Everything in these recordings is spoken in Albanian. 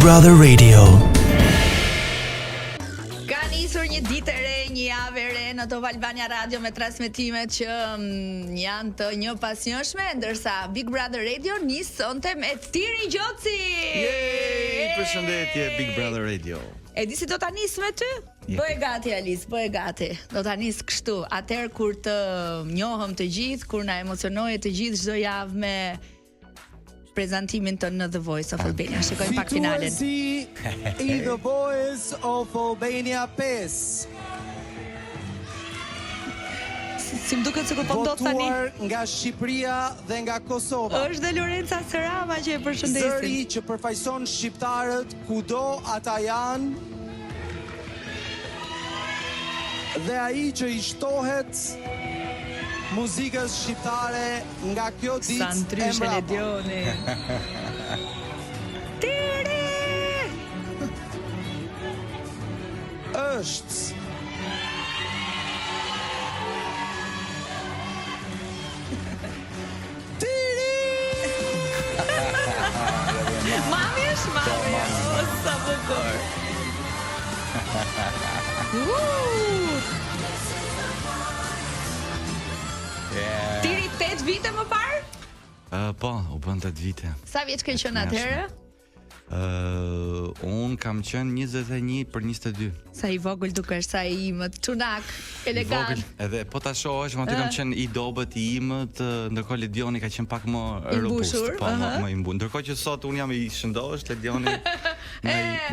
Brother Radio. Ka nisur një ditë e re, një javë e re në Top Albania Radio me transmetimet që janë të njëpasjeshme, ndërsa Big Brother Radio nisonte me Tiri Gjoci. Përshëndetje Big Brother Radio. E di si do ta nis me ty? Bëj gati Alice, bëj gati. Do ta nis kështu, atëherë kur të njohëm të gjithë, kur na emocionoi të gjithë çdo javë me prezantimin të në The Voice of Albania. Shikojmë pak finalen. Fituesi i The Voice of Albania 5. Si më duket se kur po ndodh tani. Votuar nga Shqipëria dhe nga Kosova. Është dhe Lorenza Serama që e përshëndesin. Zëri që përfaqëson shqiptarët kudo ata janë. Dhe ai që i shtohet muzikës shqiptare nga kjo ditë Sa ndryshe Ledioni. Tiri! është Mami është mami. O, sa bukur. Tiri 8 vite më parë? Po, u bën 8 vite. Sa vjeç ke qenë atëherë? Un kam qenë 21 për 22. Sa i vogël dukesh, sa i imët, çunak, elegant. Vogël, edhe po ta shohësh, më aty kam qenë i dobët, i imët, ndërkohë Ledioni ka qenë pak më robust, po më i mbushur. Ndërkohë që sot un jam i shëndosh, Ledioni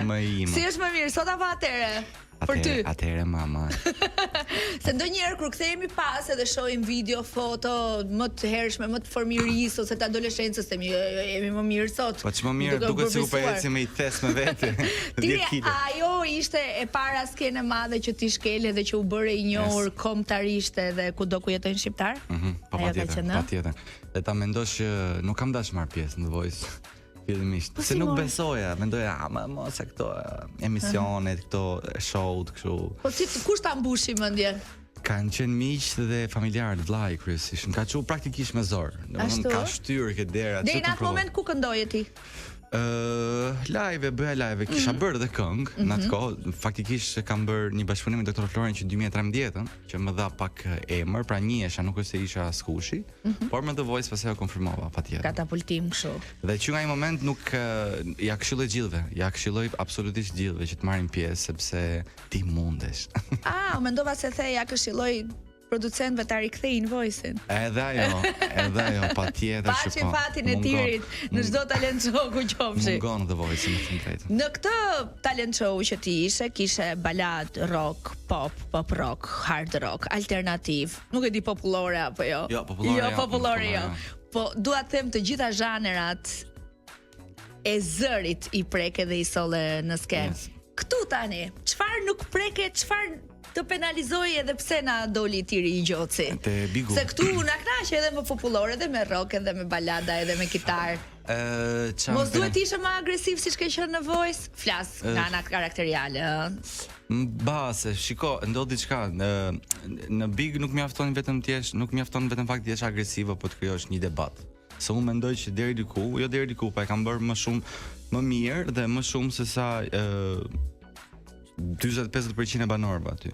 më i imët. Si është më mirë sot apo atëherë? Për ty. Atëherë mama. Se ndonjëherë kur kthehemi pas edhe shohim video, foto më të hershme, më të fëmijërisë ose të adoleshencës, themi jemi më mirë sot. Po ç'më mirë duket sikur po ecim me i thes me vete. Tiri, ajo ishte e para skenë e madhe që ti shkele dhe që u bëre i njohur kombëtarisht edhe kudo ku jetojnë shqiptar? Po patjetër. Dhe ta mendosh që nuk kam dashur marr pjesë në The Voice. Fillimisht, se nuk besoja, mendoja, mos e këto emisionet, këto show-t kështu. Po si kush ta mbushi mendjen? Kanë qenë miq dhe familjarë, vllai kryesisht. Ka çu praktikisht me zor. Domethënë ka shtyrë këtë dera. Deri në atë moment ku këndoje ti? Bëja live, kisha bërë dhe këngë në atë kohë. Faktikisht kam bërë një bashkëpunim me Doktor Florin që 2013-ën, që më dha pak emër, pra njihesha, nuk është se isha askushi, por me The Voice pastaj u konfirmova patjetër. Katapultim kështu. Dhe që nga një moment nuk ja këshilloj absolutisht gjithëve që të marrin pjesë sepse ti mundesh. Mendova se the ja këshilloj producentëve ta rikthejnë Voice-in. Edhe ajo, patjetër që po. Paçi fatin e Tirit në çdo talent show ku qofshi. Mungon The Voice në të drejtën. Në këtë talent show që ti kishe balad, rock, pop rock, hard rock, alternativ. Nuk e di popullore apo jo. Jo, popullore jo. Po dua të them të gjitha zhanerat e zërit i prek edhe i solle në skenë. Yes. Këtu tani, çfarë nuk preke, çfarë të penalizoj edhe pse na doli Tiri i Gjoci. Se këtu na knaq edhe me popullore, edhe me rock, edhe me balada, edhe me kitar. Mos duhet të ishe më agresiv siç ke qenë në Voice? Flas nga ana karakteriale, Base, shiko, ndodh diçka. Në Big nuk mjafton vetëm fakt të jesh agresiv apo të krijosh një debat. Se unë mendoj që deri diku, pa e kam bërë më shumë më mirë dhe më shumë se sa 40-50% e banorëve aty.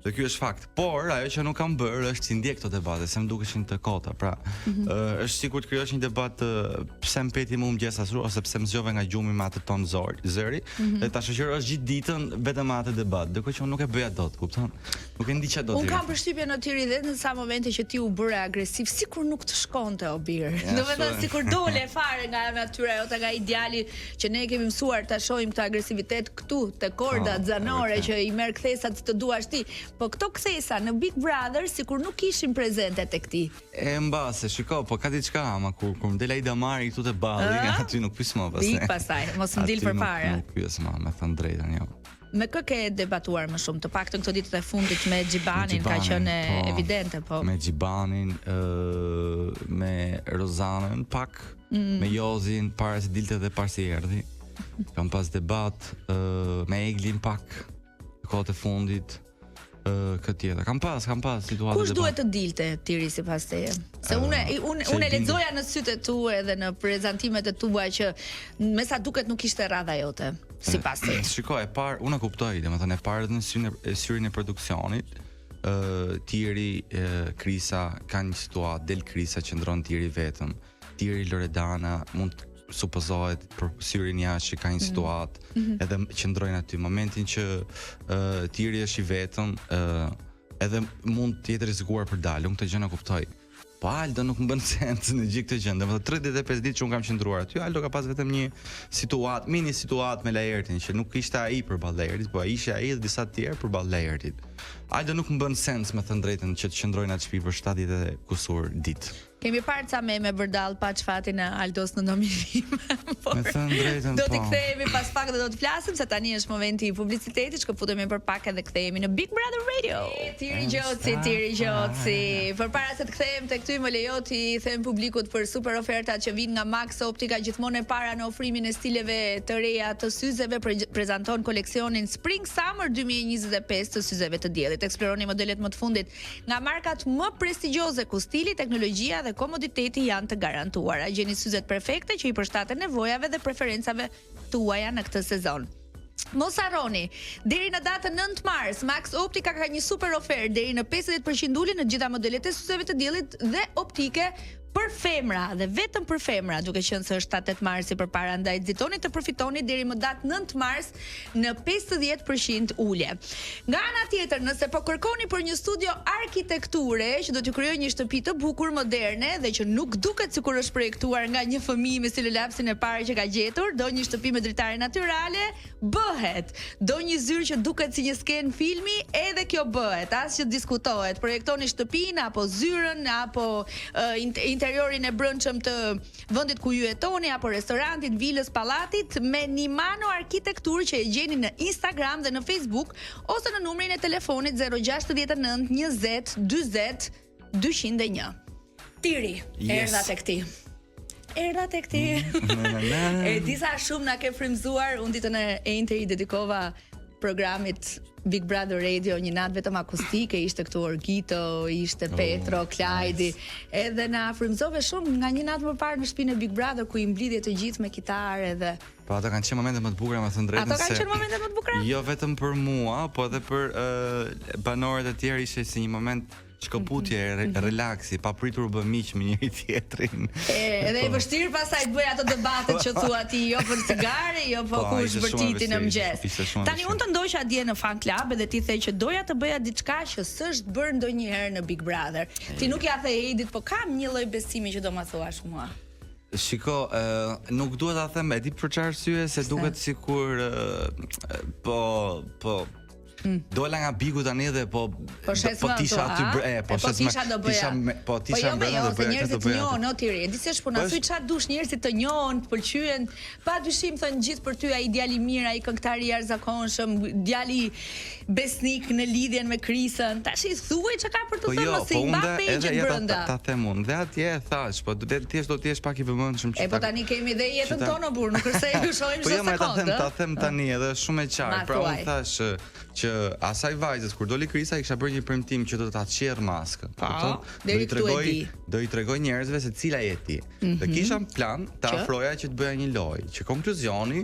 Dhe ky është fakt. Por ajo që nuk kam bërë është si ndjek këto debate, se më dukeshin të kota. Pra, është sikur të krijosh një debat pse mpeti më mëngjes asru ose pse më zgjove nga gjumi me atë ton zëri, dhe ta shoqërosh gjithë ditën vetëm me atë debat. Ndërkohë që unë nuk e bëja dot, kupton? Nuk e ndiqa dot. Unë kam përshtypjen në Tiri dhe në sa momente që ti u bëre agresiv, sikur nuk të shkonte o bir. Domethënë sikur dole fare nga natyra jote, nga ideali që ne kemi mësuar ta shohim këtë agresivitet këtu te kordat zanore që i merr kthesat të duash ti. Po këto kthesa në Big Brother sikur nuk ishin prezente tek ti. E mbase, shiko, po ka diçka, ama kur më del ai damari këtu te balli, aty nuk pyes më pastaj. Dik pastaj, mos më dil përpara. Nuk pyes më, me thënë drejtën, jo. Me kë ke debatuar më shumë? Të paktën këto ditët e fundit me Xhibanin ka qenë evidente, po. Me Xhibanin, me Rozanën pak, me Jozin para se dilte dhe para se erdhi. Kam pas debat me Eglin pak, kohët e fundit. këtë tjetër. Kam pas situata. Kush duhet të dilte Tiri sipas teje? Se unë lexoja në sytë e tua edhe në prezantimet e tua që me sa duket nuk ishte radha jote sipas teje. Shikoj, e parë, unë e kuptoj, domethënë e parë në syrin e produksionit, Tiri, Krisa ka një situatë, del Krisa qëndron Tiri vetëm. Tiri Loredana mund të supozohet për syrin jashtë që ka një situatë edhe qëndrojnë aty. Momentin që Tiri është i vetëm, edhe mund të jetë rrezikuar për dalë. Unë këtë gjë e kuptoj. Po Aldo nuk më bën sens në gjithë këtë gjë. Domethënë 35 ditë që unë kam qëndruar aty, Aldo ka pas vetëm një situatë, mini situatë me Laertin që nuk ishte ai përballë Laertit, po ishte ai dhe disa të tjerë përballë Laertit. Aldo nuk më bën sens me thënë drejtën që të qëndrojnë atë shtëpi për 70 e kusur ditë. Kemi parë ca me Bërdall pa çfatin e Aldos në nominim. Me thënë drejtën, do t'i kthehemi pas pak dhe do të flasim se tani është momenti i publicitetit, shkëputemi për pak edhe kthehemi në Big Brother Radio. Tiri Gjoci. Përpara se të kthehemi tek ty, më lejo ti them publikut për super ofertat që vijnë nga Max Optica, gjithmonë e para në ofrimin e stileve të reja të syzeve, prezanton koleksionin Spring Summer 2025 të syzeve të diellit. Eksploroni modelet më të fundit nga markat më prestigjioze ku stili, teknologjia dhe komoditeti janë të garantuara. Gjeni syzet perfekte që i përshtaten nevojave dhe preferencave tuaja në këtë sezon. Mos harroni, deri në datën 9 mars, Max Optica ka një super ofertë deri në 50% ulje në gjitha modelet e syzeve të diellit dhe optike për femra dhe vetëm për femra, duke qenë se është 7 marsi përpara, ndaj nxitoni të përfitoni deri më datë 9 mars në 50% ulje. Nga ana tjetër, nëse po kërkoni për një studio arkitekture që do t'ju krijojë një shtëpi të bukur, moderne dhe që nuk duket sikur është projektuar nga një fëmijë me stilolapsin e parë që ka gjetur, do një shtëpi me dritare natyrale, bëhet. Do një zyrë që duket si një sken filmi, edhe kjo bëhet, as që diskutohet. Projektoni shtëpinë apo zyrën apo interiorin e brendshëm të vendit ku ju jetoni apo restorantit, vilës, pallatit me Nimano Arkitektur që e gjeni në Instagram dhe në Facebook ose në numrin e telefonit 069 20 40 201. Tiri, erdha tek ti. E disa shumë na ke frymzuar, unë ditën e interi dedikova programit Big Brother Radio, një natë vetëm akustike, ishte këtu Orgito, ishte Petro, Klajdi, edhe na frymzove shumë nga një natë më parë në shtëpinë e Big Brother ku i mblidhje të gjithë me kitarë edhe. Po ato kanë qenë momente më të bukura, më thënë drejtën se. Ato kanë qenë momente më të bukura? Jo vetëm për mua, po edhe për banorët e tjerë ishte si një moment shkëputje, relaksi, pa pritur u bë miq me njëri tjetrin. Edhe e vështirë pastaj të bëj ato debatet që thua ti, jo për cigare, jo po kush vërtiti në mëngjes. Tani unë të ndoqa dje në fan club edhe ti the që doja të bëja diçka që s'është bërë ndonjëherë në Big Brother. Ti nuk ja the Edit, po kam një lloj besimi që do ma thuash mua. Shiko, nuk duhet ta them, e di për çfarë arsye, se duket sikur dola nga bigu tani dhe po tisha aty po tisha do bëja po tisha brenda do bëja këtë do bëja njohën o Tiri, e di se është puna thuj çfarë dush, njerëzit të njohën, të pëlqyen, padyshim thënë gjithë për ty ai djali i mirë, ai këngëtar i jashtëzakonshëm, djali besnik në lidhjen me Krisën. Tash i thuaj çka ka për të thënë mos i mba pejën brenda. Ta them unë, dhe atje e thash, po thjesht do të jesh pak i vëmendshëm që. Po tani kemi dhe jetën tonë burr, nuk është se ju shohim çdo sekondë. Ta them tani edhe shumë e qartë, pra unë thash që asaj vajzës kur doli Krisa i kisha bërë një premtim që do ta çerr maskën. Do i tregoj njerëzve se cila je ti. Dhe kisha plan ta afroja që të bëja një lojë, që konkluzioni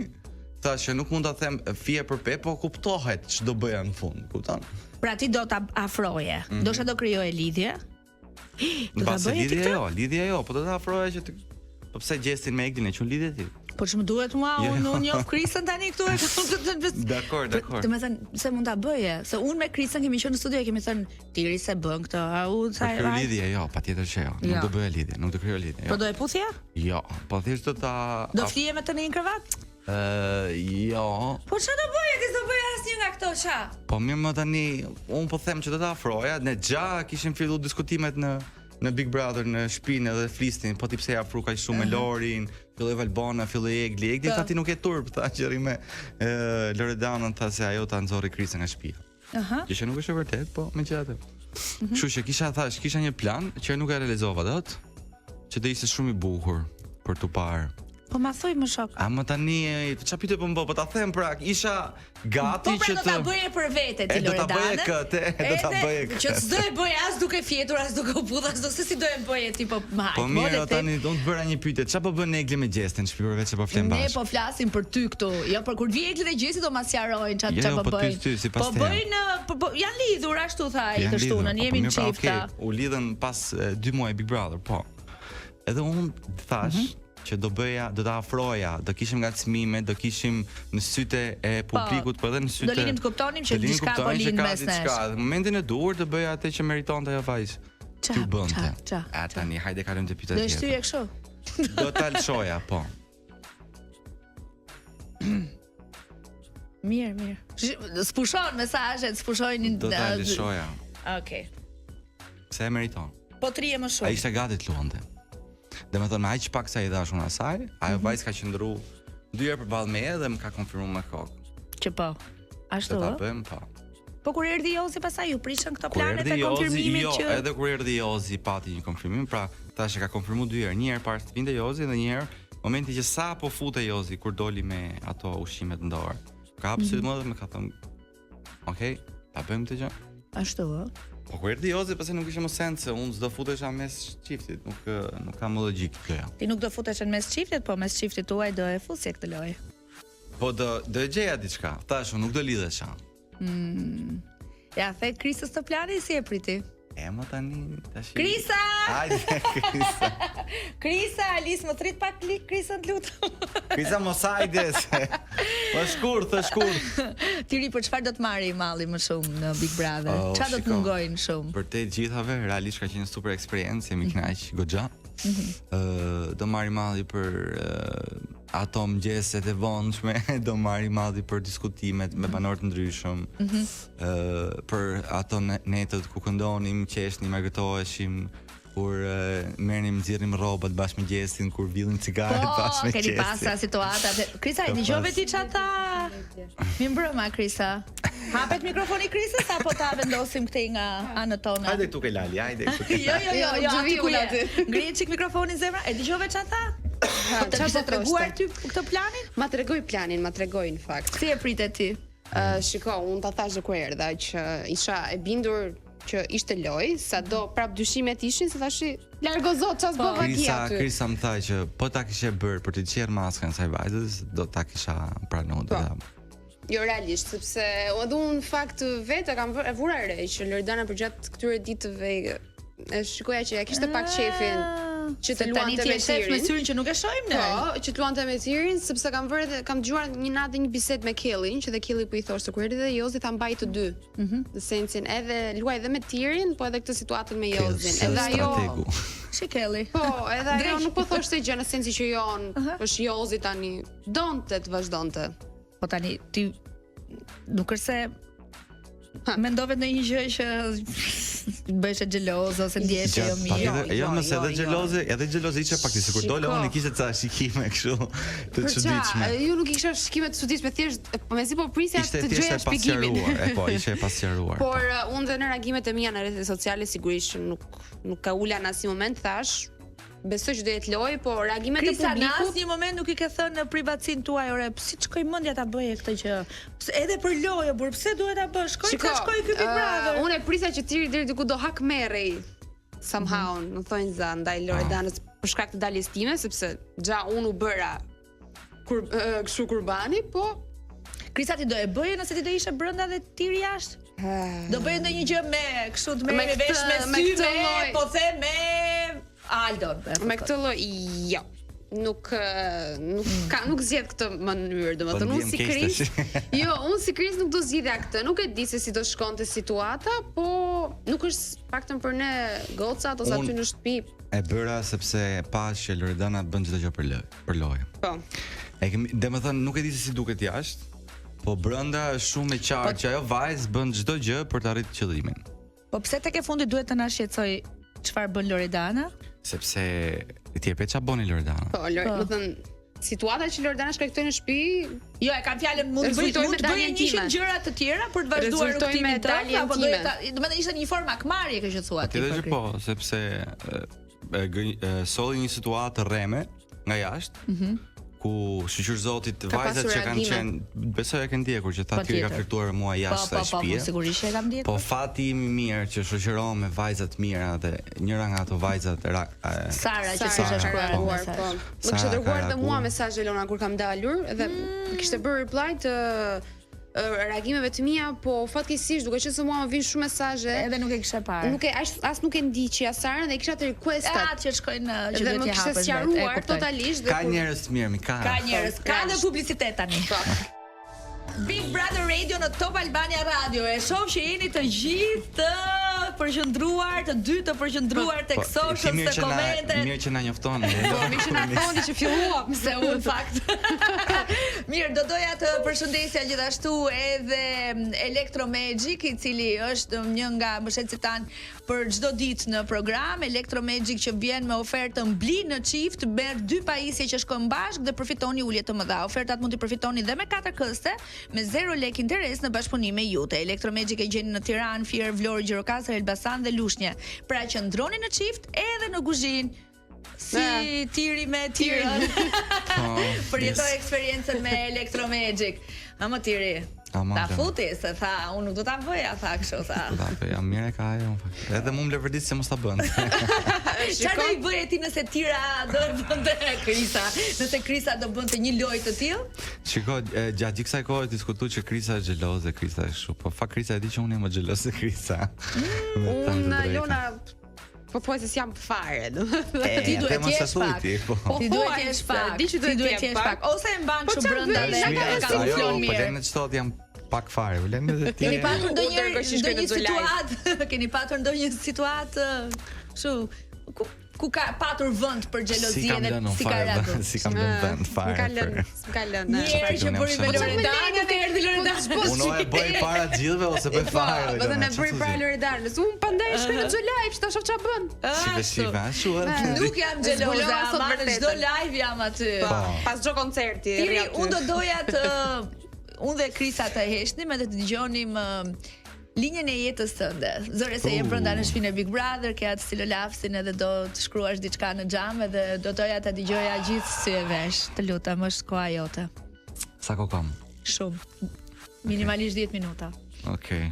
thashë nuk mund ta them fije për pe, po kuptohet ç'do bëja në fund, kupton? Pra ti do ta afroje, ndoshta do krijoje lidhje? Do ta bëje lidhje jo, po do ta afroja që po pse gjestin me Egdin e çun lidhje ti? Po ç'më duhet mua, unë njoh Krisën tani këtu e Dakor. Domethënë se mund ta bëje, se unë me Krisën kemi qenë në studio e kemi thënë Tiri se bën këtë, u sa e vaj. Lidhje jo, patjetër që jo. Nuk do bëja lidhje, nuk do krijoj lidhje. Po do e puthje? Jo, po thjesht do ta do flije me të në një krevat? Jo. Po çfarë do bëje ti, do bëje asnjë nga këto ça? Po mirë më tani, unë po them që do ta afroja, ne xha kishim filluar diskutimet në Big Brother në shtëpinë edhe flisnin, po ti pse ja afru kaq shumë me Lorin, filloi Valbona, filloi Egli tha ti nuk je turp, tha që rri me Loredanën, tha se ajo ta nxorri Krisën nga shtëpia. Që nuk është e vërtet, po megjithatë. Kështu që kisha një plan që nuk e realizova dot, që do ishte shumë i bukur për tu parë Po ma thoj më shok. A më tani, ç'a pyetje po ta them pra, isha gati që do ta bëje për vete ti Loredana. Do ta bëje këtë, do ta bëje këtë. Që s'do e bëj as duke fjetur, as duke u pudhur, as do se si do e bëje ti po më haj. Po mirë, tani do të bëra një pyetje. Ç'a po bën Egli me Gjestin? Shpjegoj vetë se po flen bashkë. Ne po flasim për ty këtu. Jo për kur vi Egli dhe Gjesti do ma sqarojnë ç'a po bëjnë. Po bëjnë, janë lidhur ashtu tha ai të shtunën, jemi në çifta. U lidhen pas 2 muaj Big Brother, po. Edhe unë thash që do ta afroja, do kishim ngacmime, do kishim në sytë e publikut, po edhe në sytë. Do linim të kuptonim që diçka po lind mes nesh. Në momentin e duhur të bëja atë që meritonte ajo vajzë. Ti bënte. A tani hajde kalojmë te pyetja tjetër. Do shtyje kështu. Do ta lëshoja, po. Mirë. Spushon mesazhet, spushojnë. Do ta lëshoja. Okej. Pse e meriton? Po trije më shumë. Ai ishte gati të luante. Dhe me thënë, aq pak sa i dash unë asaj, ajo vajzë ka qëndru 2 herë përballë meje dhe më ka konfirmuar me kokë. Që po. Ashtu ë? Ta bëjmë po. Po kur erdhi Jozi pastaj ju prishën këto planet e konfirmimit që edhe kur erdhi Jozi pati një konfirmim, pra tash e ka konfirmuar 2 herë, një herë para se të vinte Jozi dhe një herë momenti që sa po fute Jozi kur doli me ato ushqimet në dorë. Ka hapur sy më dhe më ka thënë, "Okej, ta bëjmë këtë gjë." Ashtu ë? Po kur erdhi Jozi, pse nuk ishte më sens se unë s'do futesha mes çiftit, nuk ka më logjik kjo. Ti nuk do futesh në mes çiftit, po mes çiftit tuaj do e fusje këtë lojë. Po do e gjeja diçka. Tash unë nuk do lidhesha. Ja, the Krisës të plani si e priti? Më tani tash. Krisa! Hajde, Krisa. Krisa, Alice më thrit pak Krisën lutem. Krisa mos hajde. Po shkurt. Ti ri për çfarë do të marrë i malli më shumë në Big Brother? Çfarë do të mungojnë shumë? Për te gjithave, realisht ka qenë super eksperiencë, jemi kënaq goxha. Do marr malli për ato mëngjeset e vonshme, do marr malli për diskutimet me banor të ndryshëm. Për ato netët ku këndonim, qeshnim, argëtoheshim, kur merrnim nxjerrim rrobat bashkë me Gjestin, kur villin cigaret bashkë me Gjestin. Keni pasa situata. Krisa, e dëgjove ti çata? Mi mbrëma Krisa. Hapet mikrofoni Krisës apo ta vendosim këtej nga anët tona? Hajde këtu ke Lali, hajde këtu. Jo, aty ku je. Ngrihet çik mikrofonin zemra. E dëgjove çata? Çfarë do të treguar ty këtë planin? Ma tregoj planin, ma tregoj në fakt. Si e pritet ti? Shiko, unë ta thash dhe kur erdha që isha e bindur që ishte lojë, sado prap dyshimet ishin, se tashi largo zot ças bëva ti aty. Krisa më tha që po ta kishe bërë për të qerr maskën saj vajzës, do ta kisha pranuar dhe. Jo realisht, sepse edhe unë në fakt vetë kam vura re që Loredana përgjatë këtyre ditëve e shikoja që ja kishte pak qefin që të luante me Tirin. Me syrin që nuk e shohim ne. Po, që të luante me Tirin, sepse kam dëgjuar një natë një bisedë me Kellin, që dhe Kelli po i thoshte kur erdhi dhe Jozi tha mbaj të dy. Në sensin edhe luaj edhe me Tirin, po edhe këtë situatën me Jozin. Edhe ajo Shikelli. Po, edhe ajo nuk po thoshte gjë në sensin që është Jozi tani donte të vazhdonte. Po tani ti nuk është se mendove ndonjë gjë që bëhesh xheloze ose ndjeshe jo mirë. Jo, mëse edhe xheloze ishte pak sikur dole unë kishte ca shikime kështu të çuditshme. Ju nuk kisha shikime të çuditshme, thjesht mezi po prisja të gjëja shpjegimin. Po, ishte e pasqaruar. Por unë dhe në reagimet e mia në rrjetet sociale sigurisht nuk ka ula në asnjë moment thash. Besoj që do jetë lojë, po reagimet e publikut. Krisa, në asnjë moment nuk i ke thënë në privatsin tuaj, ore, si çkoj mendja ta bëje këtë gjë? Edhe për lojë, por pse duhet ta bësh? Shkoj ky Big Brother. Unë e prisja që Tiri deri diku do hak merrej somehow, në thonjë za ndaj Loredanës për shkak të daljes time, sepse xha unë u bëra kështu kurbani, po Krisa, ti do e bëje nëse ti do ishe brenda dhe Tiri jashtë? Do bëje ndonjë gjë me kështu të merrë vesh me sy, po the me Aldon. Me këtë lloj, jo. Nuk zgjedh këtë mënyrë, domethënë unë si Kris. Jo, unë si Kris nuk do zgjidhja këtë. Nuk e di se si do shkonte situata, po nuk është paktën për ne gocat ose aty në shtëpi. E bëra sepse pash që Loredana bën çdo gjë për lojë. Po. Domethënë nuk e di se si duket jashtë, po brenda është shumë e qartë që ajo vajzë bën çdo gjë për të arritur qëllimin. Po pse tek e fundit duhet të na shqetësoj çfarë bën Loredana? Sepse ti e pe ç'a boni Loredana. Po, do thënë situata që Loredana shkaktoi në shtëpi, jo, e kam fjalën mund të bëjë 100 gjëra të tjera për të vazhduar rrugtimin tënd, apo do të ishte një formë akmarrje kjo që thua ti. Po, sepse solli një situatë rreme nga jashtë, ku shoqërzotit vajzat që kanë qenë, besoj e ke ndjekur që ta tjerë ka flutuar mua jashtë shtëpie. Po, sigurisht e kam ndjekur. Po fati im i mirë që shoqërohem me vajza të mira dhe njëra nga ato vajzat Sara që s'është shkruar, po. Më kishte dërguar dhe mua mesazh Elona kur kam dalur dhe kishte bërë reply të reagimeve të mia, po fatkeqësisht duke qenë se mua më vijnë shumë mesazhe edhe nuk e kisha parë. As nuk e ndiqja Sara dhe kisha të requestat që shkojnë që dhe më kishte sqaruar totalisht ka njerëz të mirë, ka njerëz, ka dhe publicitet tani. Big Brother Radio në Top Albania Radio. E shoh që jeni të gjithë të përqendruar, të dy të përqendruar tek socials, te komentet. Mirë që na njoftoni. Po, mirë që na thoni që filluam se unë fakt. Mirë, do doja të përshëndesja gjithashtu edhe Electromagic, i cili është një nga mbështetësit tan për çdo ditë në program. Electromagic që vjen me ofertën bli në çift, merr 2 pajisje që shkojnë bashkë dhe përfitoni ulje të mëdha. Ofertat mund t'i përfitoni dhe me 4 këste me 0 lek interes në bashkëpunim me Jute. Electromagic e gjeni në Tiranë, Fier, Vlorë, Gjirokastër, Elbasan dhe Lushnjë. Pra qëndroni në çift edhe në kuzhinë. Si tiri me tirën. Përjetoj eksperiencën me Electromagic. Ama tiri. Ta futi, se tha, unë nuk do ta bëja, tha kështu, tha. Do ta bëja, mirë ka ajo. Edhe mu më lëvërdit se mos ta bën. Çfarë do i bëje ti nëse tira do bënte Krisa? Nëse Krisa do bënte një lojë të tillë? Shiko, gjatë gjithë kësaj kohe diskutuar që Krisa është xheloze, Krisa është kështu. Po fakt Krisa e di që unë jam më xheloz se Krisa. Unë Lona po se jam fare. Ti duhet të jesh pak. Ti duhet të jesh pak. Ti duhet të jesh pak. Ose e mban kështu brenda dhe ka funksion mirë. Po le të thotë jam pak fare. Vlen edhe ti. Keni patur ndonjë situatë? Keni patur ndonjë situatë kështu ku ka patur vend për xhelozi dhe si ka radhë? Si kam lënë vend fare. Ka lënë. Mirë që bëri me Loredan, nuk erdhi Loredan. Unë e bëj para gjithëve ose bëj fare. Po, ne bëri para Loredanës. Unë pandaj shkoj në çdo live, ta shoh ç'a bën. Si Nuk jam xheloze, ama në çdo live jam aty. Pas çdo koncerti. Unë do doja të unë dhe Krisa të heshnim edhe të dëgjonim linjën e jetës tënde. Zore se je brenda në shtëpinë e Big Brother, ke atë stilolafsin edhe do të shkruash diçka në xham edhe do doja ta dëgjoja gjithë si e vesh. Të lutem, është koha jote. Sa kohë kam? Shumë. Minimalisht 10 minuta. Okej.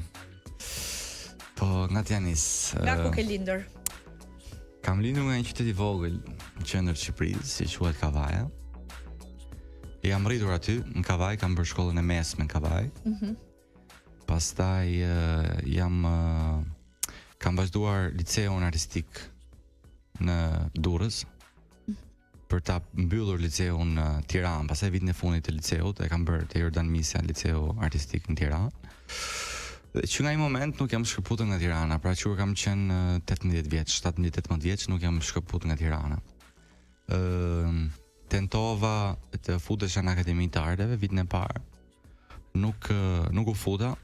Po nga t'janis. Nga ku ke lindur? Kam lindur nga një qytet i vogël në qendër të Shqipërisë, si quhet Kavaja. Jam rritur aty në Kavaj, kam bërë shkollën e mesme në Kavaj. Pastaj kam vazhduar liceun artistik në Durrës për ta mbyllur liceun në Tiranë. Pastaj vitin e fundit të liceut e kam bërë te Jordan Misja liceu artistik në Tiranë. Dhe që nga një moment nuk jam shkëputur nga Tirana, pra që kam qenë 18 vjeç, 17-18 vjeç nuk jam shkëputur nga Tirana. Tentova të futesha në Akademinë të Arteve vitin e parë. Nuk u futa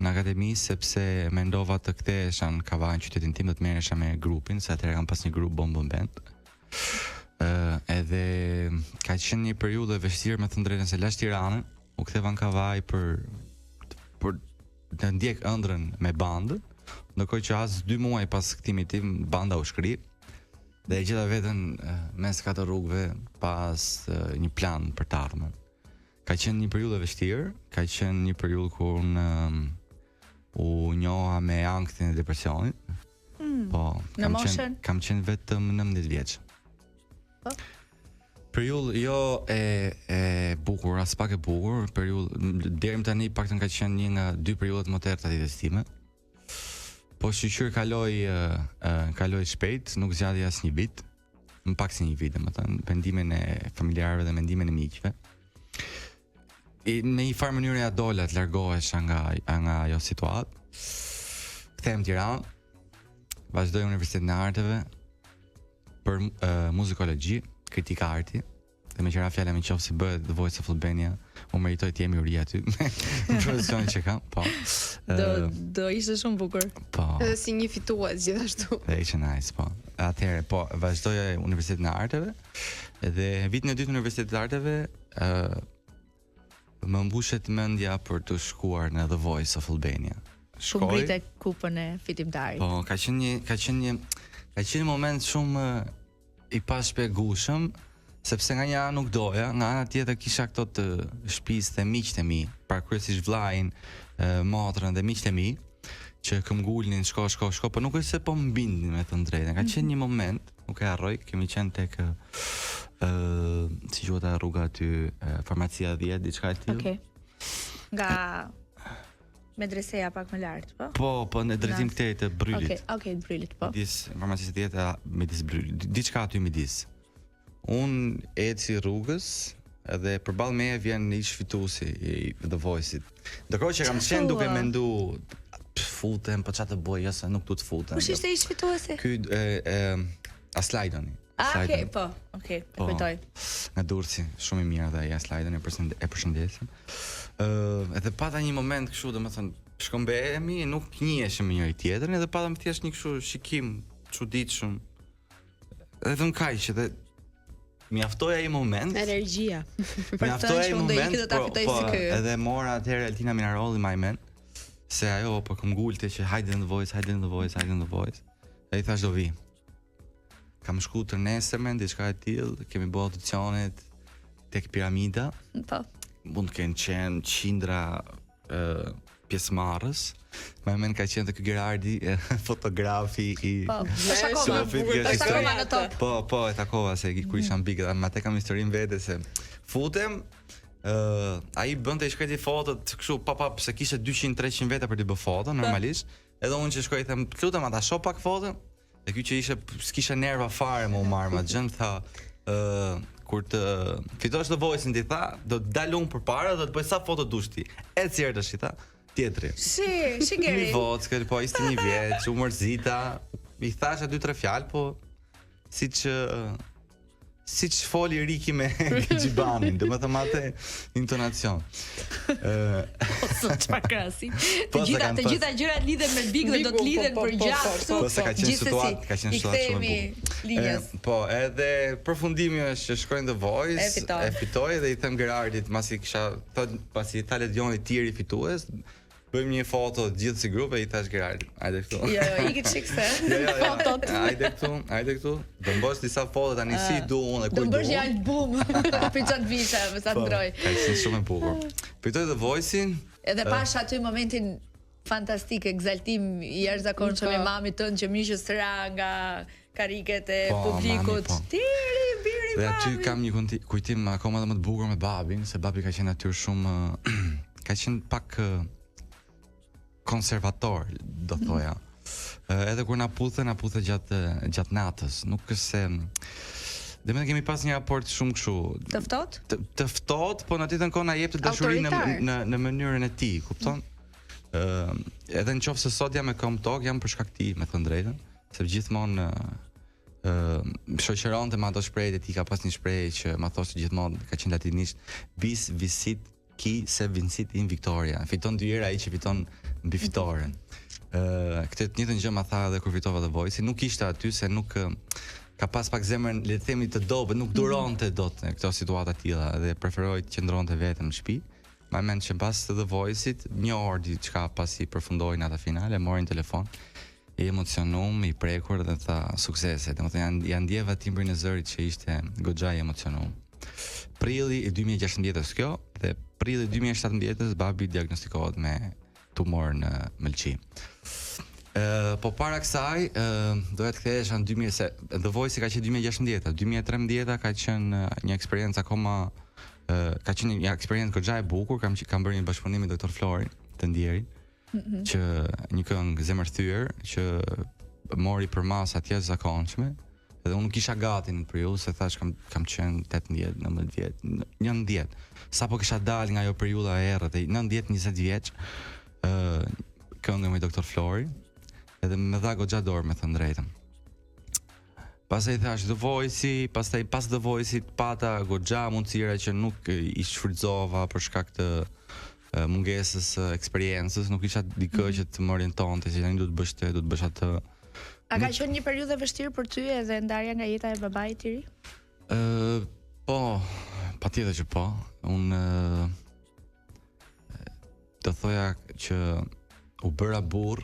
në akademi sepse mendova të kthehesha në Kavajë, në qytetin tim, dhe të merresha me grupin, se atëherë kam pas një grup Bombon Band. Edhe ka qenë një periudhë e vështirë, me të drejtën, se lash Tiranën, u ktheva në Kavajë për të ndjek ëndrrën me bandë, ndërkohë që as 2 muaj pas kthimit tim banda u shkri dhe e gjeta veten mes 4 rrugëve pas një plan për të ardhmen. Ka qenë një periudhë e vështirë, ka qenë një periudhë kur u njoha me ankthin e depresionit. Po, kam qenë vetëm 19 vjeç. Po. Periudhë jo e bukur, as pak e bukur, periudhë deri më tani paktën ka qenë një nga 2 periudhat më të errta të jetës time. Po shqyr kaloi shpejt, nuk zgjati as një vit, më pak se një vit, domethënë, mendimin e familjarëve dhe mendimin e miqve. Në një farë mënyrë ja dola të largohesha nga ajo situatë. Kthehem në Tiranë, vazhdoj Universitetin e Arteve për muzikologji, kritika arti, dhe me qëra fjala më qoftë si bëhet The Voice of Albania, u meritoj të jemi uri aty në profesionin që kam, po. Do ishte shumë bukur. Po. Edhe si një fitues gjithashtu. Dhe ishte nice, po. Atëherë, po, vazhdoj Universitetin e Arteve, dhe vitin e dytë në Universitetin e Arteve, më mbushet mendja për të shkuar në The Voice of Albania. Shumë brite kupën e fitimtarit. Po, ka qenë një moment shumë i pashpjegueshëm, sepse nga një anë nuk doja, nga ana tjetër kisha këto të shtëpisë të miqtë e mi, pra kryesisht vllajin, motrën dhe miqtë e mi, që këmgullnin shko, po nuk është se po mbindin me të drejtën. Ka qenë një moment, nuk e harroj, kemi qenë tek si quhet rruga aty, farmacia 10, diçka e tillë. Okej. Nga medreseja pak më lart, po? Po, në drejtim këtej të Brylit. Okej, të Brylit, po. Midis farmacisë 10 midis Brylit. Diçka aty midis. Unë eci rrugës edhe përballë meje vjen ish fituesi i The Voice-it. Ndërkohë që kam qenë duke mendu futem, po çfarë të bëj, se nuk du të futem. Kush ishte ish fituesi? Ky Aslajdoni. Okej, po. Okej, e kujtoj. Nga Durrësi, shumë i mirë dhe ai Aslajdoni e përshëndesim. Edhe pata një moment kështu, domethënë shkëmbehemi, nuk njiheshim me njëri tjetrin, edhe patëm thjesht një kështu shikim çuditshëm. Edhe më kaq që mjaftoi ai moment. Energjia. Mjaftoi ai moment. Po, edhe mora atëherë Altina Minarolli my man, se ajo po këmgulte që hajde në The Voice. Dhe i thash do vi. Kam shku të nesërmen, diçka e tillë, kemi bërë audicionet tek Piramida. Po. Mund të kenë qenë qindra pjesëmarrës. Më men ka qenë ky Gerardi, fotografi i është akoma në top. Po, e takova se kur isha mbik, dhe atë kam historinë vete se futem, ai bënte shkreti fotot kështu se kishte 200-300 veta për të bërë foto normalisht. Edhe unë që shkoj i them, lutem ata shoh pak foto. Dhe ky që s'kisha nerva fare më u marr, ma gjën tha, kur të fitosh The Voice-in ti tha, do të dal unë përpara, do të bëj sa foto dush ti. Eci erdhësh ti tha, tjetri. Si Geri. Mi vockë, po ishte një vjeç, u mërzita, i thasha 2-3 fjalë, po siç foli Riki me Gjibanin, domethënë atë intonacion. Ose çfarë krasi. Të gjitha gjërat lidhen me Big dhe do të lidhen për gjatë. Po se ka qenë situatë shumë e bukur. Po, edhe përfundimi është që shkojnë The Voice, e fitoi dhe i them Gerardit, pasi tha Ledioni tiri fitues, bëjmë një foto gjithë si grup e i thash Gerardit. Hajde këtu. Jo, iki çikse. Fotot. Hajde këtu. Do mbosh disa foto tani si du unë e kur du. Do bësh një album. Për çat vite, me sa ndroj. Ka qenë shumë e bukur. Fitoi The Voice-in. Edhe pash aty momentin fantastik, egzaltim i jashtëzakonshëm i mamit tënd që miqës së ra nga kariket e publikut. Tiri, biri. Dhe aty kam një kujtim akoma edhe më të bukur me babin, se babi ka qenë aty shumë ka qenë pak konservator, do thoja. Edhe kur na puthe gjatë natës, nuk është se dhe me kemi pas një raport shumë kështu të ftohtë, po në atë kohë na jepte dashurinë në mënyrën e tij, kupton? Edhe nëse sot jam me Komtok, jam për shkak të tij, me thënë drejtën, sepse gjithmonë shoqëronte me ato shprehje e tij, ka pas një shprehje që ma thoshte gjithmonë, ka qenë latinisht, bis visit ki se vincit in victoria. Fiton dy herë ai që fiton mbi fitoren. Këtë të njëjtën gjë ma tha edhe kur fitova The Voice, nuk ishte aty se nuk ka pas pak zemrën, le të themi, të dobët, nuk duronte dot në këto situata të tilla dhe preferoi të qëndronte vetëm në shtëpi. Ma mend që pas të The Voice-it, një orë diçka pasi përfundoi në atë finale, morin telefon, i emocionum, i prekur dhe tha suksese. Domethënë janë ndjeva timbrin e zërit që ishte goxha i emocionum. Prilli i 2016 kjo dhe prilli 2017 babi diagnostikohet me tumor në mëlçi. Po para kësaj doja të kthehesh në 2000 se The Voice ka qenë 2016, 2013 ka qenë një eksperiencë akoma ka qenë një eksperiencë goxha e bukur, kam bërë një bashkëpunim me doktor Flori të Ndjerin, që një këngë zemërthyer që mori për masë atje zakonshme. Edhe unë nuk isha gati në periudhë, se thash kam qenë 18, 19 vjet, 19. Sapo kisha dalë nga ajo periudha e errët, 19-20 vjeç, këngë me doktor Flori, edhe më dha goxha dorë, me thënë drejtën. Pastaj thash The Voice-i, pastaj pas The Voice-it pata goxha mundësira që nuk i shfrytëzova për shkak të mungesës eksperiencës, nuk isha dikë që të më orientonte se tani do të bësh atë. A ka qenë një periudhë e vështirë për ty edhe ndarja nga jeta e babait të ri? Po, patjetër që po. Unë do thoja që u bëra burr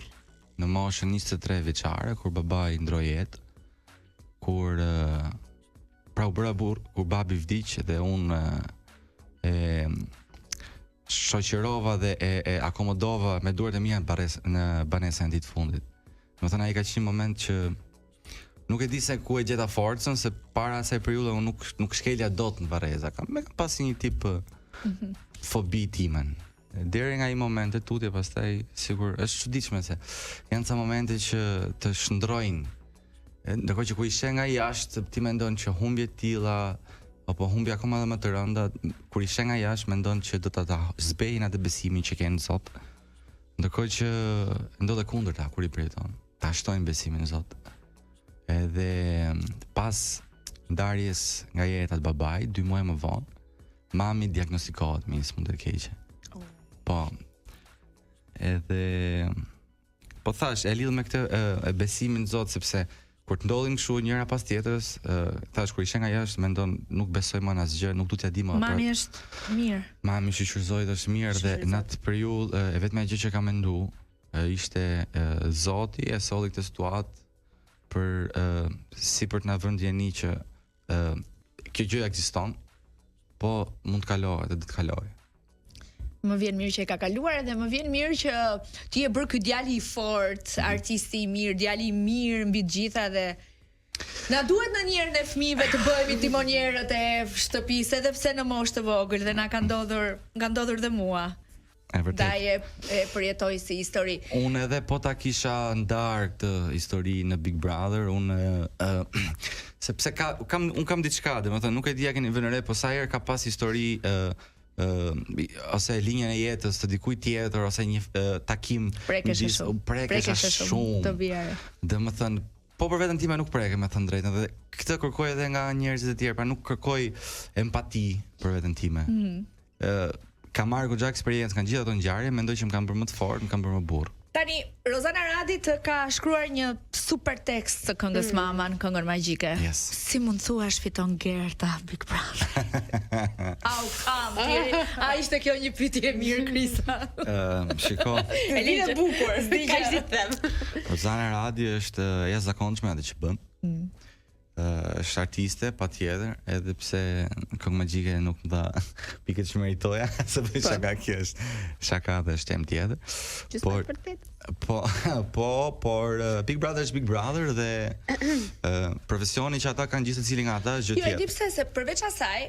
në moshën 23 vjeçare kur babai ndroi jetë, kur pra u bëra burr kur babi vdiq dhe unë shoqërova dhe e akomodova me duart e mia në banesën e ditë fundit. Do të thënë ai ka qenë një moment që nuk e di se ku e gjeta forcën, se para asaj periudhe unë nuk shkelja dot në Varreza. Kam pasi një tip fobi timen. Deri nga ai momente tutje, pastaj sigur është çuditshme se janë ca momente që të shndrojnë. Ndërkohë që ku ishe nga jashtë, ti mendon që humbje të tilla apo humbje akoma edhe më të rënda, kur ishe nga jashtë mendon që do ta zbejnë atë besimin që kanë sot. Ndërkohë që ndodhe kundërta kur I përjeton. Ta shtojnë besimin në Zot. Edhe pas ndarjes nga jeta e babait, 2 muaj më vonë, mami diagnostikohet me një smundje të keqe. Po. Edhe po thash, e lidh me këtë besimin në Zot, sepse kur të ndodhin kështu njëra pas tjetrës, thash kur ishe nga jashtë mendon nuk besoj më në asgjë, nuk do t'ja di më. Mami është mirë. Mami shoqërzoi dhe është mirë dhe në atë periudhë vetëm gjë që kam menduar ishte Zoti e solli këtë situatë për si për të na vënë ndjeni që kjo gjë ekziston, po mund të kalojë dhe do të kalojë. Më vjen mirë që e ka kaluar dhe më vjen mirë që ti e bërë ky djali I fort, artisti I mirë, djali I mirë mbi të gjitha dhe na duhet në njëherë ne fëmijëve të bëhemi timonierët e shtëpisë, edhe pse në moshë të vogël dhe na ka ndodhur dhe mua. E vërtet. Da e përjetoj si histori. Unë edhe po ta kisha ndar këtë histori në Big Brother, unë sepse unë kam diçka, domethënë nuk e di a keni vënë re, po sa herë ka pas histori ose linjën e jetës të dikujt tjetër ose një takim prekesha shumë të vjerë. Domethënë po për veten time nuk preke, me thënë drejtën, dhe këtë kërkoj edhe nga njerëzit e tjerë, pra nuk kërkoj empati për veten time. Kam marrë goxha eksperiencë nga gjithë ato ngjarje, mendoj që më kanë bërë më të fortë, më kanë bërë më burr. Tani Rozana Radi të ka shkruar një super tekst të këngës Mama në këngën magjike. Yes. Si mund thuash fiton Gerta Big Brother? Au kam tjeri. A ishte kjo një pyetje mirë, Krisa? Shiko. E lidhe bukur, s'di që është të them. Rozana Radi është jashtëzakonshme atë që bën. Është artiste patjetër, edhe pse këngë magjike nuk më dha pikët që meritoja, sepse shaka kjo është shaka dhe është temë tjetër. Por Big Brother është Big Brother dhe profesioni që ata kanë gjithë secili nga ata është gjë tjetër. Jo, e di pse se përveç asaj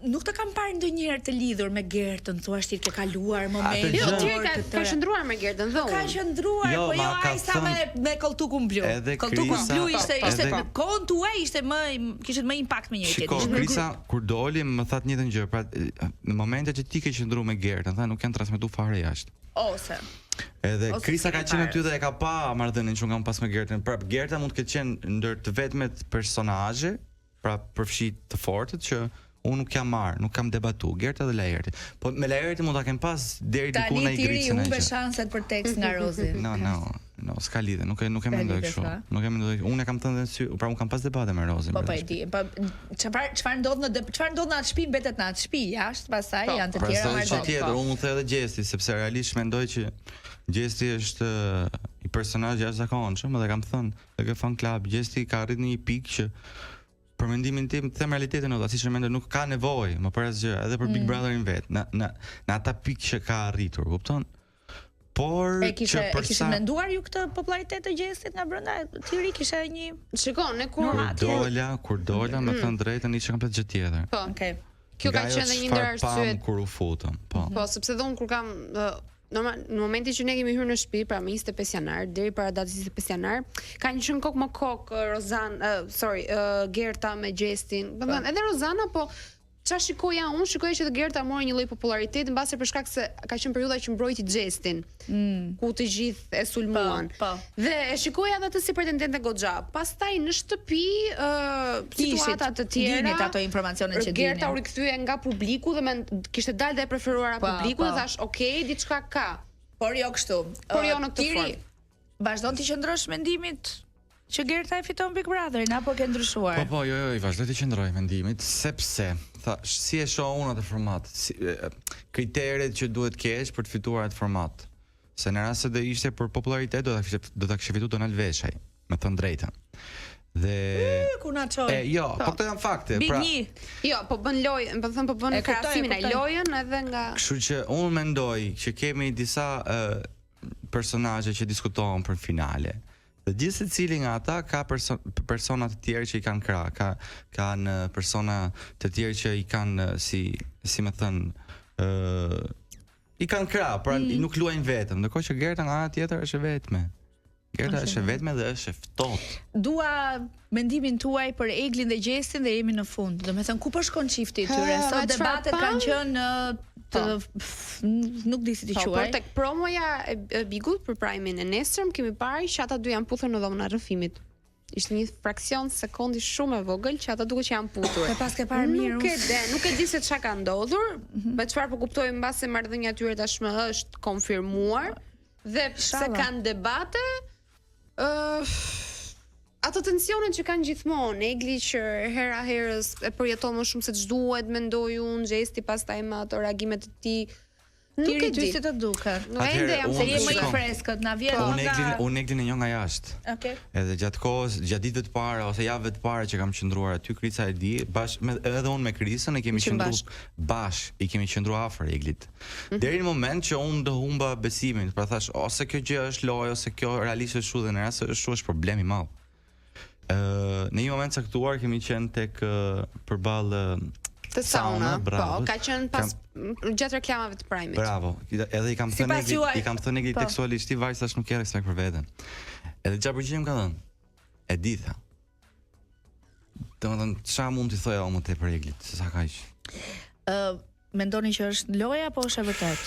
nuk të kam parë ndonjëherë të lidhur me Gertën, thua ti ke kaluar momentin. Jo, ti ka qëndruar me Gertën dhe unë. Ka qëndruar, po jo ai sa me koltukun blu. Koltukun blu ishte në kohën tuaj ishte kishte më impakt me njëri tjetrin. Shiko, Krisa kur doli më thatë një njëjtën gjë, pra në momentet që ti ke qëndruar me Gertën, tha nuk kanë transmetuar fare jashtë. Ose edhe Krisa ka qenë aty dhe e ka pa marrëdhënien që kam pas me Gertën. Pra Gerta mund të ketë qenë ndër të vetmet personazhe, pra përfshit të fortët që unë nuk jam marrë, nuk kam debatu. Gerta dhe Laerti. Po me Laerti mund ta kem pas deri diku në Igritën. Tani ti humbe shanset për tekst nga Rozi. No, s'ka lidhje, nuk e mendoj kështu. Nuk e mendoj. Unë kam thënë sy, pra unë kam pas debate me Rozin. Po e di. Po çfarë ndodh në atë shtëpi, mbetet në atë shtëpi, jashtë, pastaj janë të tjera marrë. Po tjetër, unë mund të edhe Gjesti, sepse realisht mendoj që Gjesti është i personazh jashtëzakonshëm, dhe kam thënë, edhe fan club Gjesti ka arritur në një pikë që për mendimin tim, them realitetin, siç e mendoj, nuk ka nevojë më për asgjë, edhe për Big Brotherin vet, në ata pikë që ka arritur, kupton? Por kishe menduar ju këtë popularitet të Gjestit nga brenda? Ti kishe një Shikon, ne kur dola, më thënë drejtën, ishte komplet gjë tjetër. Po, okay. Kjo ka qenë një ndër arsyet kur u futëm. Po, sepse dhon kur kam normal në momentin që ne kemi hyrë në shtëpi pra me 25 janar deri para datës 25 janar, ka një qenë kokë më kokë Gerta me Gjestin. Domethënë edhe Rozana, po çfarë shikoja unë, shikoja që Gerta mori një lloj populariteti mbase për shkak se ka qenë periudha që mbrojti Gjestin, ku të gjithë e sulmuan. Dhe e shikoja edhe atë si pretendente goxha. Pastaj në shtëpi situata të tjera, dinit ato informacione që dini. Gerta u rikthye nga publiku dhe kishte dalë dhe e preferuara publiku dhe thash, "Okej, diçka ka." Por jo kështu. Por jo në këtë formë. Vazhdon të qëndrosh mendimit që Gerta e fiton Big Brotherin, apo ke ndryshuar? Po, jo, vazhdoj të qëndroj mendimit, sepse si e shoh unë atë format, kriteret që duhet kesh për të fituar atë format. Se në rast se do ishte për popularitet, do ta kishte fituar Donald Veshaj, me thënë drejtën. Dhe ku na çoj. Jo, po këto janë fakte. Big Pra, Jo, po bën lojën, po them po bën krahasimin ai lojën edhe nga. kështu që unë mendoj që kemi disa personazhe që diskutohen për finale. Dhe gjithë secili nga ata ka persona të tjerë që i kanë krah, kanë persona të tjerë që i kanë si më thën i kanë krah, pra nuk luajnë vetëm, ndërkohë që Gerta nga ana tjetër është e vetme. Gerta është e vetme dhe është e ftohtë. Dua mendimin tuaj për Eglin dhe Gjestin dhe jemi në fund. Domethënë ku po shkon çifti i tyre? Sot debatet kanë qenë nuk di si t'i quaj. Por tek promoja e Bigut për Prime-in e nesërm kemi parë që ata dy janë puthur në dhomën e rrëfimit. Ishte një fraksion sekundi shumë e vogël që ata duket që janë puthur. E pas ke parë mirë. Nuk e di se çka ka ndodhur, me çfarë po kuptoj mbase marrëdhënia e tyre tashmë është konfirmuar dhe se kanë debate ato tensionet që kanë gjithmonë, Egli që hera herës e përjeton më shumë se ç'duhet, mendoj unë, Gjesti pastaj me ato reagimet e tij. Nuk e di si të duket. Ende jam se je më i freskët, na vjen nga Unë Eglin e njoh nga jashtë. Okej. Edhe gjatë kohës, gjatë ditëve të para ose javëve të para që kam qëndruar aty, Krica e di, edhe unë me Krisën e kemi qëndruar i kemi qëndruar afër Eglit. Deri në moment që unë do humba besimin, pra thash ose kjo gjë është lojë ose kjo realisht është kështu dhe në rast se është kështu është problem i madh. Në një moment caktuar kemi qenë tek përballë të sauna, po, ka qenë pas gjatë reklamave të Prime-it. Bravo. Edhe i kam thënë Eglit tekstualisht, ti vajzë tash nuk ke respekt për veten. Edhe çfarë përgjigjem ka dhënë? E di tha. Domethënë, çfarë mund t'i thoja më tepër Eglit, se sa kaq? Mendoni që është loja apo është e vërtet?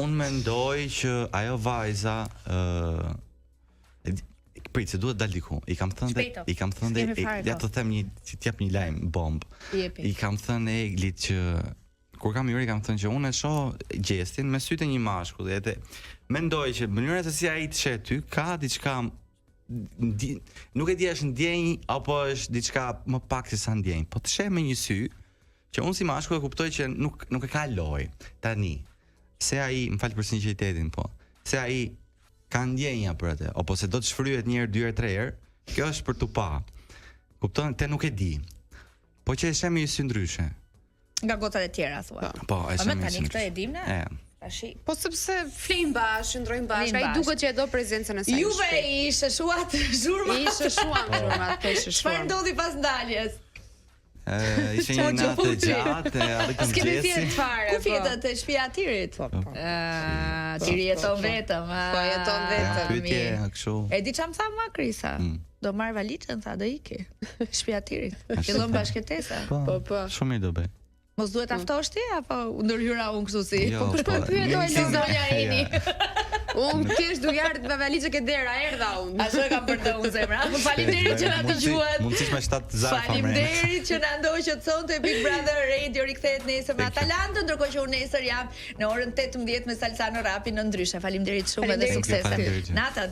Unë mendoj që ajo vajza prit se duhet dal diku. I kam thënë ja të them t'jap një lajm bomb. I kam thënë Eglit që kur kam hyrë i kam thënë që unë e shoh Gjestin me sytë e një mashkull dhe mendoj që mënyra se si ai të sheh ty ka diçka nuk e di është ndjenjë apo është diçka më pak se sa ndjenjë, po të sheh me një sy që unë si mashkull e kuptoj që nuk e ka lojë. Tani, se ai, më fal për sinqeritetin, po, se ai ka ndjenja për atë, apo se do të shfryhet një herë, dy herë, tre herë, kjo është për tu pa. Kupton, te nuk e di. Po që e shem një sy ndryshe. Nga gotat e tjera thua. Po, e shem një sy tani këtë e dim ne? Tashi. Po sepse flejmë bashkë, ndrojmë bashkë, ai duket që e do prezencën e saj. Juve ishte shuat zhurmat. Ishte shuat zhurmat, po ishte shuat. Çfarë ndodhi pas ndaljes? Ishe një natë e gjatë, edhe këmë gjesi. Ku fjetët e shtëpia e Tirit? Tiri jeton vetëm. Po jeton vetëm. Pyetje kështu. E di çam tha ma Krisa? Do marr valizën, tha do iki. Shtëpia e Tirit. Fillon bashkëtesa. Po. Shumë mirë do bëj. Mos duhet aftosh ti apo ndërhyra unë kështu si? Jo, po pyet do si zonja Eni. Unë kesh du jartë me valizë ke dera, erdha unë. Ashtu e kam bërë unë zemra. Po faleminderit që na dëgjuat. Mundësisht me 7 zarfa më. Faleminderit që na ndoqët Big Brother Radio rikthehet nesër me Atalantë, ndërkohë që unë nesër jam në orën 18 me Salsano Rapi në Ndryshe. Faleminderit shumë edhe suksese. Natën.